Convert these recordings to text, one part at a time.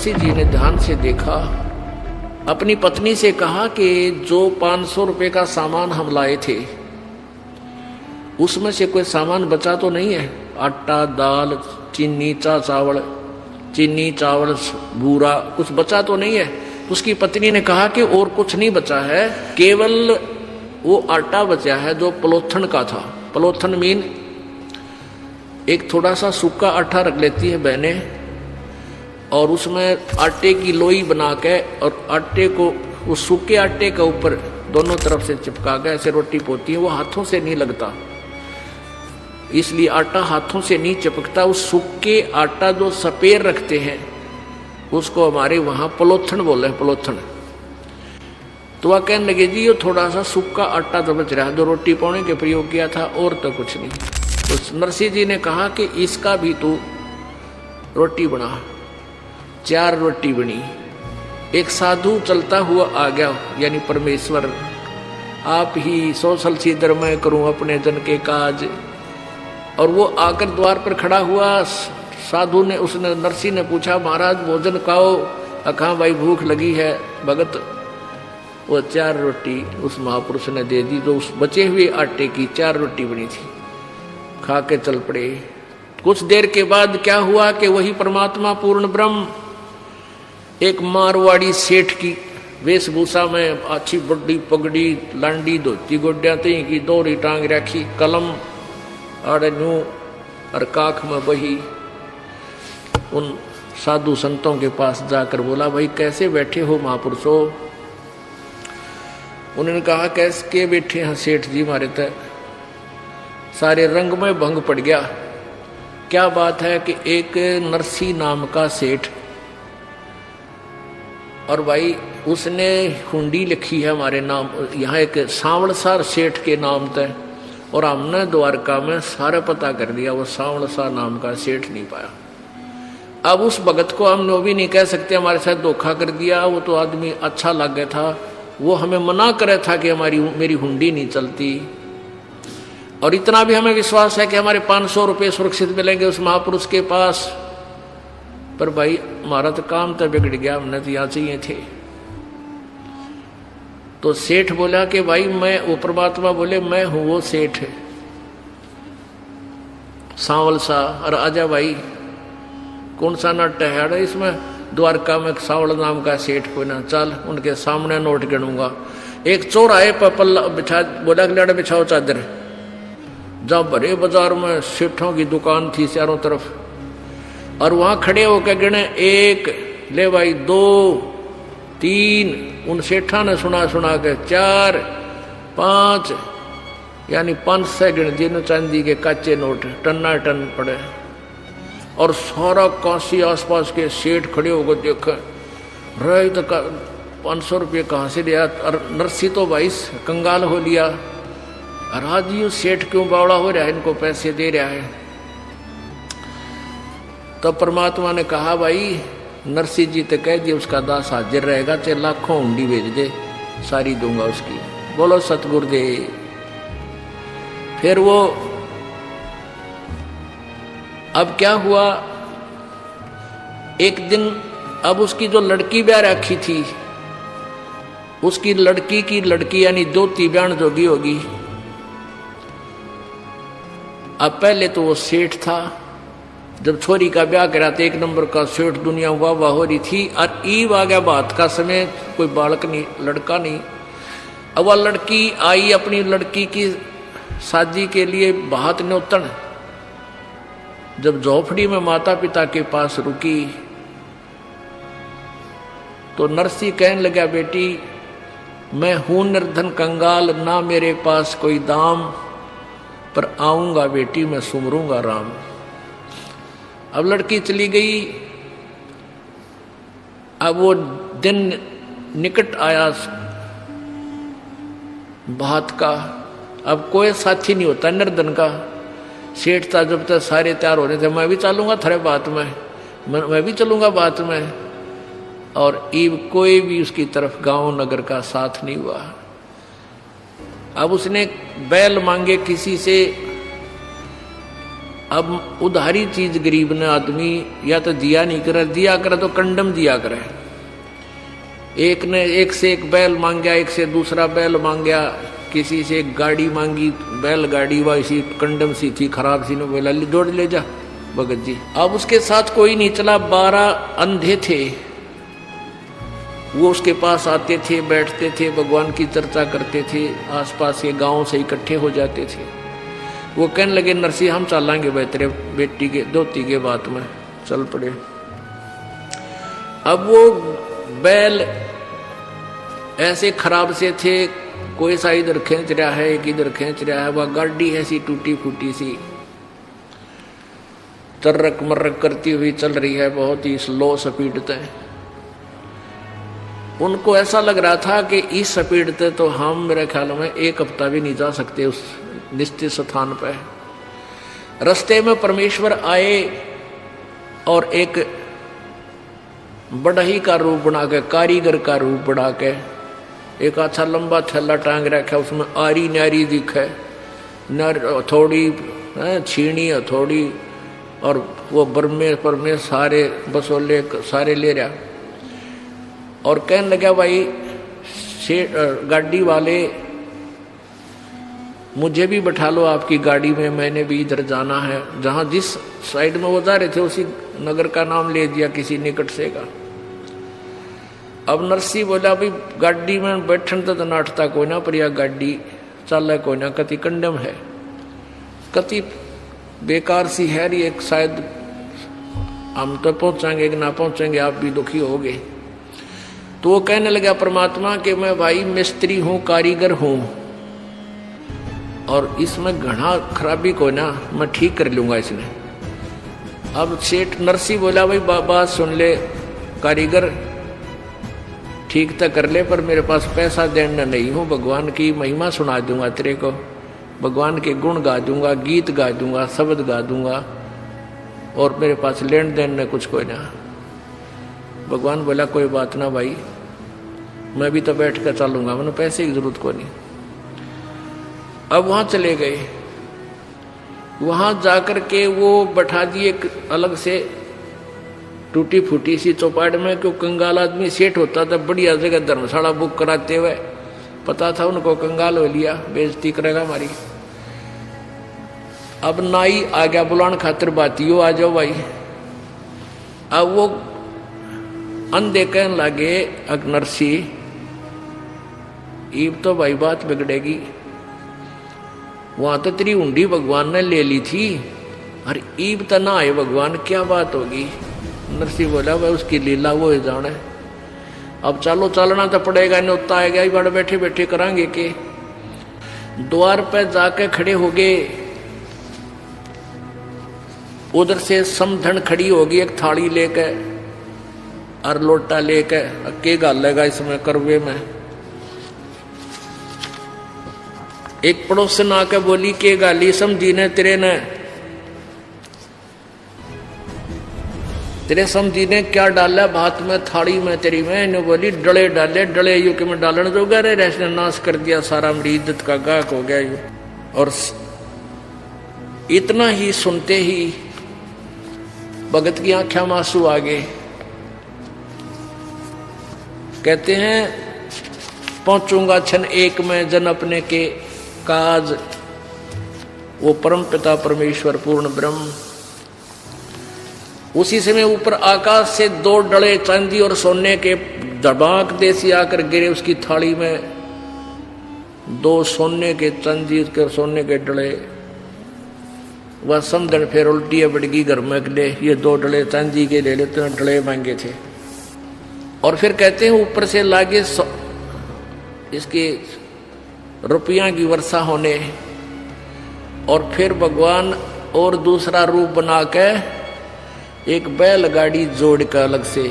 नरसिंह जी ने ध्यान से देखा, अपनी पत्नी से कहा कि जो 500 रुपए का सामान हम लाए थे उसमें से कोई सामान बचा तो नहीं है? आटा, दाल, चीनी, चीनी, चावल, बूरा, कुछ बचा तो नहीं है? उसकी पत्नी ने कहा कि और कुछ नहीं बचा है, केवल वो आटा बचा है जो पलोथन का था। पलोथन मीन एक थोड़ा सा सूखा आटा रख लेती है बहनें, और उसमें आटे की लोई बना के और आटे को उस सूखे आटे के ऊपर दोनों तरफ से चिपका के ऐसे रोटी पोती है। वो हाथों से नहीं लगता, इसलिए आटा हाथों से नहीं चिपकता। उस सूखे आटा जो सपेर रखते हैं उसको हमारे वहां पलोथन बोले हैं, पलोथन। तो वह कहने लगे जी ये थोड़ा सा सूखा आटा तो बच रहा है जो रोटी पाने के प्रयोग किया था, और तो कुछ नहीं। तो नरसिंह जी ने कहा कि इसका भी तू रोटी बना। 4 रोटी बनी। एक साधु चलता हुआ आ गया, यानी परमेश्वर, आप ही सोशल सीधर मैं करूं अपने जन के काज। और वो आकर द्वार पर खड़ा हुआ। साधु ने, उसने, नरसिंह ने पूछा महाराज भोजन खाओ। कहा भाई भूख लगी है भगत। वो 4 रोटी उस महापुरुष ने दे दी, जो उस बचे हुए आटे की 4 रोटी बनी थी। खा के चल पड़े। कुछ देर के बाद क्या हुआ कि वही परमात्मा पूर्ण ब्रह्म एक मारवाड़ी सेठ की वेशभूषा में, अच्छी बड़ी पगड़ी, लांडी, धोती, गोड्या तई की, दोहरी टांग रखी, कलम आड़े न्यू और काख में बही, उन साधु संतों के पास जाकर बोला भाई कैसे बैठे हो महापुरुषों? उन्होंने कहा कैसे के बैठे हैं सेठ जी, मारे तक सारे रंग में भंग पड़ गया। क्या बात है कि एक नरसिंह नाम का सेठ, और भाई उसने हुंडी लिखी है हमारे नाम, यहाँ एक सांवलसार सेठ के नाम तय, और हमने द्वारका में सारा पता कर दिया, वो सांवलसार नाम का सेठ नहीं पाया। अब उस भगत को हम वो भी नहीं कह सकते हमारे साथ धोखा कर दिया, वो तो आदमी अच्छा लग गया था, वो हमें मना करे था कि मेरी हुंडी नहीं चलती। और इतना भी हमें विश्वास है कि हमारे 500 रुपये सुरक्षित मिलेंगे उस महापुरुष के पास। पर भाई हमारा तो काम तो बिगड़ गया, हमने तो यहाँ चाहिए थे। तो सेठ बोला कि भाई मैं, वो परमात्मा बोले मैं हूं वो सेठ सांवल सा, और आजा भाई कौन सा नाट्य है इसमें? द्वारका में सांवल नाम का सेठ को ना, चल उनके सामने नोट गिनूंगा। एक चौराहे पर पल्ला बिछा, बोला कि लड़ा बिछाओ चादर। जब बड़े बाजार में सेठों की दुकान थी चारों तरफ, और वहां खड़े होकर गिने, 1 ले भाई, 2, 3, उन सेठा ने सुना के 4, 5, यानी 500 गिन जिन चांदी के कच्चे नोट टन्ना टन पड़े। और सारा काशी आसपास के सेठ खड़े होकर देखे, रहे तो 500 रुपये कहाँ से लिया? और नरसिंह तो भाई कंगाल हो लिया, राज यू सेठ क्यों बावड़ा हो रहा है, इनको पैसे दे रहा है। तो परमात्मा ने कहा भाई नरसिंह जी तो कह दिए उसका दास हाजिर रहेगा, चाहे लाखों हुंडी भेज दे सारी दूंगा उसकी। बोलो सतगुरुदेव। फिर वो, अब क्या हुआ, एक दिन अब उसकी जो लड़की ब्याह रखी थी, उसकी लड़की की लड़की यानी दोती ब्यान जोगी होगी। अब पहले तो वो सेठ था, जब छोरी का ब्याह करा तो 1 नंबर का सेठ, दुनिया वाह वाह हो रही थी। और ईब आ गया बात का समय, कोई बालक नहीं, लड़का नहीं। अब वह लड़की आई अपनी लड़की की शादी के लिए बात न्योतन। जब झोपड़ी में माता पिता के पास रुकी तो नरसिंह कहने लगा बेटी मैं हूं निर्धन कंगाल, ना मेरे पास कोई दाम, पर आऊंगा बेटी मैं सुमरूंगा राम। अब लड़की चली गई। अब वो दिन निकट आया बात का। अब कोई साथी नहीं होता निर्धन का। सेठ था, जब तक सारे तैयार हो रहे थे, मैं भी चलूंगा थारे बात में, मैं भी चलूंगा बात में। और ईब कोई भी उसकी तरफ गांव नगर का साथ नहीं हुआ। अब उसने बैल मांगे किसी से, अब उधारी चीज गरीब ने आदमी या तो दिया नहीं करे, दिया करे तो कंडम दिया करे। एक ने एक से एक बैल मांगा, एक से दूसरा बैल मांगा, किसी से एक गाड़ी मांगी, बैल गाड़ी वैसी कंडम सी थी खराब सी, ने बोला जोड़ ले जा भगत जी। अब उसके साथ कोई नहीं चला, 12 अंधे थे, वो उसके पास आते थे, बैठते थे, भगवान की चर्चा करते थे, आसपास के गांव से इकट्ठे हो जाते थे। वो कहने लगे नरसिंह हम चलेंगे भाई तेरे बेटी के धोती के बात में, चल पड़े। अब वो बैल ऐसे खराब से थे, कोई सा इधर खींच रहा है, एक इधर खींच रहा है, वह गाड़ी ऐसी टूटी फूटी सी तर्रक मर्रक करती हुई चल रही है, बहुत ही स्लो स्पीड तय। उनको ऐसा लग रहा था कि इस स्पीड तय तो हम मेरे ख्याल में 1 हफ्ता भी नहीं जा सकते उस निश्चित स्थान पर। रास्ते में परमेश्वर आए और एक बढ़ई का रूप बना के, कारीगर का रूप बना के, एक अच्छा लंबा थैला टांग रखा, उसमें आरी नारी दिखे, थोड़ी छीनी थोड़ी, और वो बरमे परमे सारे बसोले सारे ले रहा, और कहने लगा भाई गाड़ी वाले मुझे भी बैठा लो आपकी गाड़ी में, मैंने भी इधर जाना है। जहां जिस साइड में वो जा रहे थे उसी नगर का नाम ले दिया किसी निकट से का। अब नरसिंह बोला भाई गाड़ी में बैठन तो नाटता कोई ना, पर यह गाड़ी चल कोई ना, कति कंडम है, कति बेकार सी है ये, शायद हम तो पहुंचाएंगे कि ना पहुंचेंगे, आप भी दुखी होगे। तो वो कहने लगा परमात्मा कि मैं भाई मिस्त्री हूं, कारीगर हूं, और इसमें घना खराबी को ना मैं ठीक कर लूंगा इसने। अब सेठ नरसिंह बोला भाई बात सुन ले कारीगर, ठीक तो कर ले, पर मेरे पास पैसा देना नहीं हूं, भगवान की महिमा सुना दूंगा तेरे को, भगवान के गुण गा दूंगा, गीत गा दूंगा, शब्द गा दूंगा, और मेरे पास लेन देन में कुछ कोई ना। भगवान बोला कोई बात ना भाई, मैं भी तो बैठ कर चलूंगा, मैंने पैसे की जरूरत को नहीं। अब वहां चले गए, वहां जाकर के वो बैठा दिए एक अलग से टूटी फूटी सी चौपाट में, क्यों कंगाल आदमी सेठ होता था, बढ़िया जगह धर्मशाला बुक कराते हुए, पता था उनको कंगाल हो लिया, बेइज्जती करेगा हमारी। अब नाई आ गया बुलान खातिर, बातियो आ जाओ भाई। अब वो अंधे कहने लगे नरसिंह ईब तो भाई बात बिगड़ेगी, वहां तो तेरी उंडी भगवान ने ले ली थी, अरे ईब तो ना आए भगवान, क्या बात होगी। नरसिंह बोला भाई उसकी लीला वो है जाने, अब चलो चलना तो पड़ेगा, न्योता आएगा ही, बड़े बैठे बैठे करांगे के। द्वार पे जाके खड़े हो गए, उधर से समधन खड़ी होगी एक थाली लेके और लोटा लेके, के गालेगा इसमें करवे में। एक पड़ोसन आके बोली के गाली समझी ने तेरे समझी ने क्या डाला भात में थाली में तेरी में, इन्हें बोली डले डाले, डले यू के में डालने जो गए रैसने नाश कर दिया सारा, मेरी इज्जत का गाहक हो गया यू। और इतना ही सुनते ही भगत की आंखें में आंसू आ गए। कहते हैं पहुंचूंगा क्षण एक में जन अपने के काज, वो परम पिता परमेश्वर पूर्ण ब्रह्म। उसी समय ऊपर आकाश से 2 डले चांदी और सोने के धड़ाक देसी आकर गिरे उसकी थाली में, 2 सोने के चांदी के सोने के डले। वह समझन फिर उल्टी बढ़गी घर में ले, ये 2 डले चांदी के ले लेते हैं, डले मांगे थे। और फिर कहते हैं ऊपर से लागे इसके रुपया की वर्षा होने, और फिर भगवान और दूसरा रूप बना के एक बैलगाड़ी जोड़ कर अलग से,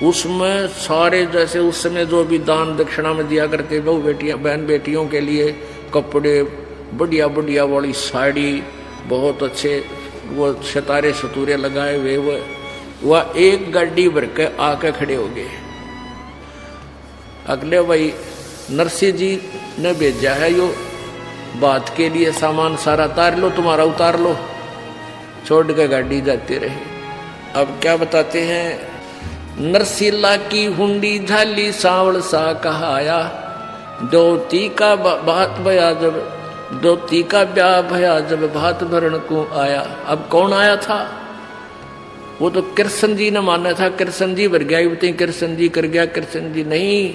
उसमें सारे जैसे उस समय जो भी दान दक्षिणा में दिया करते बहु बेटियां बहन बेटियों के लिए कपड़े, बढ़िया बढ़िया वाली साड़ी, बहुत अच्छे वो सितारे सतूरे लगाए हुए, वह एक गाड़ी भर के आके खड़े हो गए। अगले भाई नरसिंह जी ने भेजा है यो बात के लिए, सामान सारा उतार लो, तुम्हारा उतार लो, छोड़ के गाड़ी जाते रहे। अब क्या बताते हैं, नरसिला की हुंडी झाली सावल सा कहाया, दोती का बात भया जब, दोती का ब्याह भया जब भात भरण को आया। अब कौन आया था? वो तो कृष्ण जी ने माना था, कृष्ण जी भर गया, बताइए कृष्ण जी कर गया, कृष्ण जी नहीं।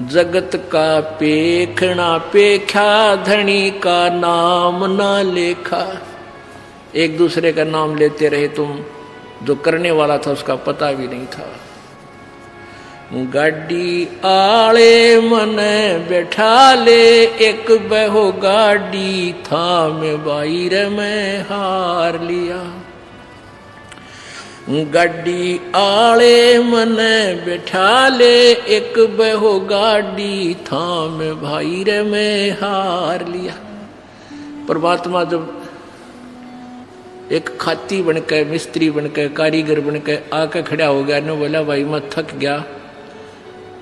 जगत का पेखना पेखा, धनी का नाम ना लेखा। एक दूसरे का नाम लेते रहे तुम, जो करने वाला था उसका पता भी नहीं था। गाड़ी आले मन बैठा ले, एक बहो गाड़ी था में बाहर में हार लिया। गाड़ी आले मन बैठा ले, एक बहो गाड़ी था में बाहर में हार लिया। परमात्मा जब एक खाती बनकर, मिस्त्री बनकर, कारीगर बनकर आकर खड़ा हो गया, ने बोला भाई मैं थक गया,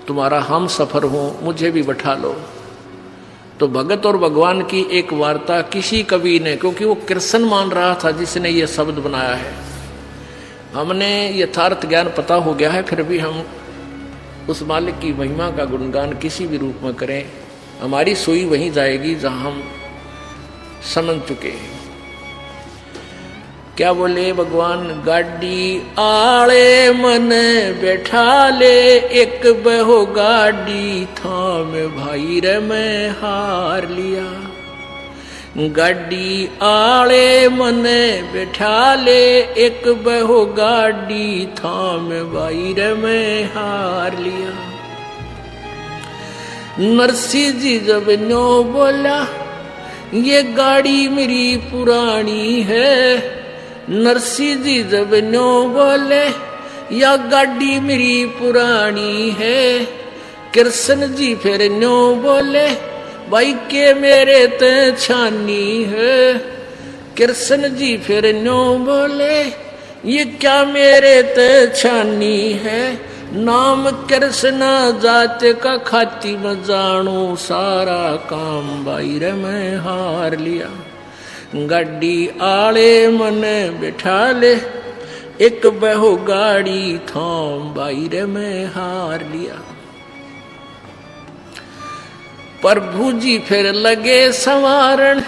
तुम्हारा हम सफर हूं, मुझे भी बैठा लो। तो भगत और भगवान की एक वार्ता किसी कवि ने, क्योंकि वो कृष्ण मान रहा था जिसने ये शब्द बनाया है, हमने यथार्थ ज्ञान पता हो गया है, फिर भी हम उस मालिक की महिमा का गुणगान किसी भी रूप में करें, हमारी सुई वहीं जाएगी जहां हम समझ चुके हैं। क्या बोले भगवान, गाड़ी आले मन बैठा ले, एक बहो गाड़ी था में भाई रे मैं हार लिया। गाड़ी आले मन बैठा ले, एक बहो गाड़ी था में भाई रे मैं हार लिया। नरसिंह जी जब नो बोला, ये गाड़ी मेरी पुरानी है। नरसिंह जी जब नो बोले, या गाड़ी मेरी पुरानी है। कृष्ण जी फिर नो बोले, भाई के मेरे ते छानी है। कृष्ण जी फिर नो बोले, ये क्या मेरे ते छानी है। नाम कृष्ण जात का खाती में जानू, सारा काम बाहर में हार लिया। गाड़ी आले मन बैठा ले, एक बहो गाड़ी थाम बाहर में हार लिया। प्रभु जी फिर लगे संवारण,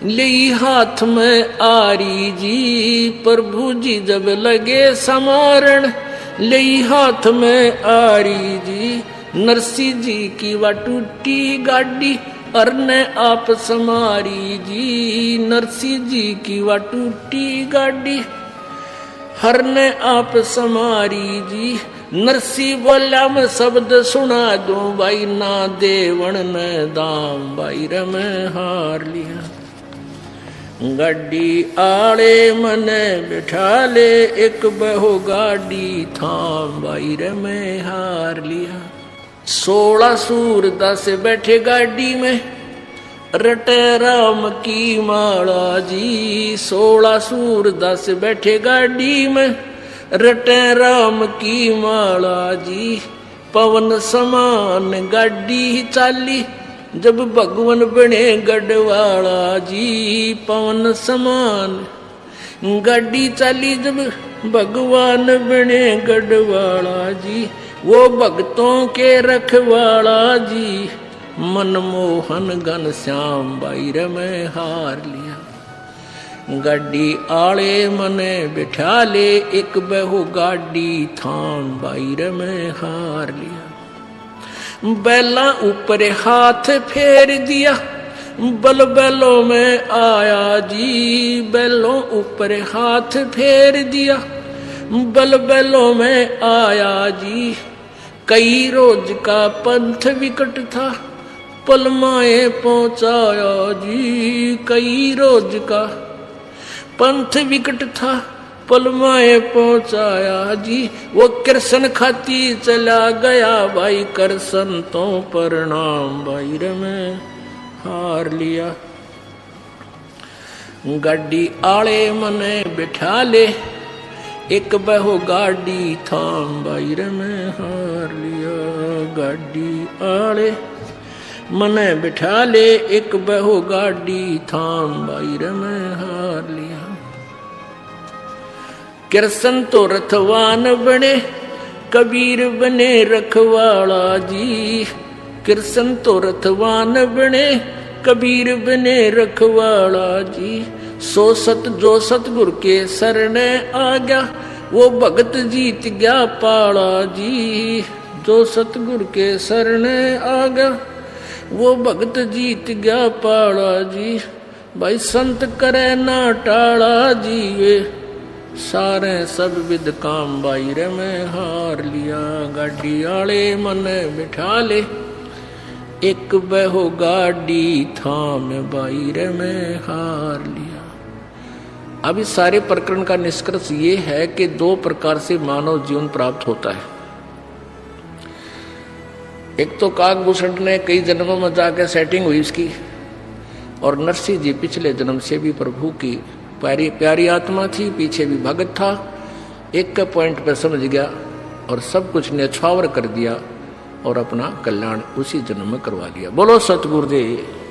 ले हाथ में आरी जी। प्रभु जी जब लगे संवारण, ले हाथ में आरी जी। नरसिंह जी की वा टूटी गाड़ी, अरने आप समारी जी। नरसिंह जी की वा टूटी गाड़ी, हरने आप समारी जी। नरसिंह बोला मैं शब्द सुना दूं, भाई ना देवण ने दाम बाहर में हार लिया। गाड़ी आले मन बैठा ले, एक बहो गाड़ी थाम बाहर में हार लिया। 16 सूरदास बैठे गाड़ी में, रटे राम की माला जी। 16 सूरदास बैठे गाड़ी में, रटे राम की माला जी। पवन समान गाड़ी चाली, जब भगवान बने गढ़वाला जी। पवन समान गाड़ी चाली, जब भगवान बने गढ़वाला जी। वो भक्तों के रखवाला जी, मनमोहन घन श्याम बाहर में हार लिया। गाड़ी आले मने बिठा ले, एक बहो गाड़ी थाम बाहर में हार लिया। बैला ऊपर हाथ फेर दिया, बल बैलों में आया जी। बैलों ऊपर हाथ फेर दिया, बल बैलों में आया जी। कई रोज का पंथ विकट था, पलमाए पहुंचाया जी। कई रोज का पंथ विकट था, पलमाए पहुंचाया जी। वो कृष्ण खाती चला गया, भाई कृष्ण तो प्रणाम बाहर में हार लिया। गाड़ी आले मने बिठा ले, एक बहो गाड़ी थाम बाहर में हार लिया। गाड़ी आले मने बिठा ले एक बहो गाड़ी थाम बाई रे मैं हार लिया। कृष्ण तो रथवान बने कबीर बने रखवाला जी। कृष्ण तो रथवान बने कबीर बने रखवाला जी। सो सत जो सतगुर के शरण आ गया वो भगत जीत गया पाला जी। जो सतगुर के शरण आ गया वो भगत जीत गया पाला जी। भाई संत करे ना टाला जी वे सारे सब विद काम बाई रे मैं हार लिया। गाड़ी आले मन बिठा ले एक बहो गाड़ी थाम बाई रे मैं हार लिया। अब इस सारे प्रकरण का निष्कर्ष ये है कि दो प्रकार से मानव जीवन प्राप्त होता है। एक तो काकभूषण ने कई जन्मों में जाकर सेटिंग हुई इसकी, और नरसिंह जी पिछले जन्म से भी प्रभु की प्यारी आत्मा थी, पीछे भी भगत था। एक के पॉइंट पर समझ गया और सब कुछ न्यछावर कर दिया और अपना कल्याण उसी जन्म में करवा लिया। बोलो सतगुरुदेव।